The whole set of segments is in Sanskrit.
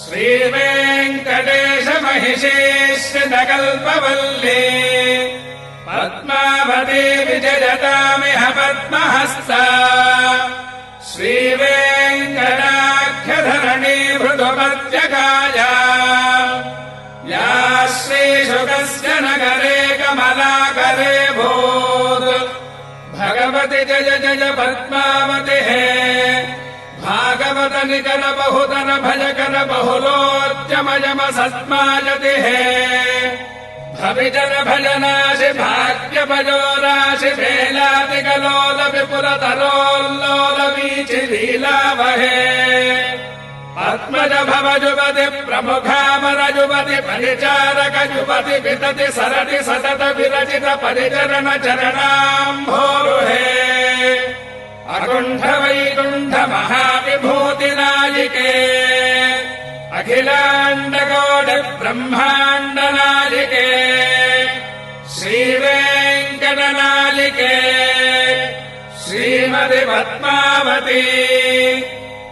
श्रीवेङ्कटेश महिषेश्रितकल्पवल्ली पद्मावती विजयतामिह पद्महस्ता श्रीवेङ्कटाख्यधरणी मृदुपत्यकाया या श्रीशुकस्य नगरे कमलाकरे भूत् भगवति जय जय पद्मावति हे भागवत निकर बहुतर भजकर बहुलोच्चमयम सस्मायति हे भविजन भजनाशि भाग्य भजोराशि भेलातिकलोल विपुलतरोल्लोल वीचि लीलावहे पद्मज भव जुवति प्रमुखामर जुवति परिचारक जुवति वितति सरति सतत विरचित परिचरण चरणाम्भोरुहे अकुण्ठ वैकुण्ठ महाविभूतिनायिके अखिलाण्डकोटि ब्रह्माण्डनायिके श्रीवेङ्कटनायिके श्रीमति पद्मावती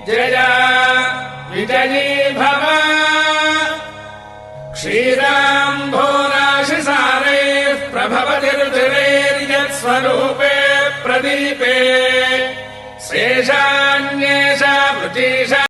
जया विजयी भव क्षीराम्भोराशिसारैः प्रभवतिरुचिरैर्यत्स्वरूपे प्रदीपे शेषान्येषा वृतीषा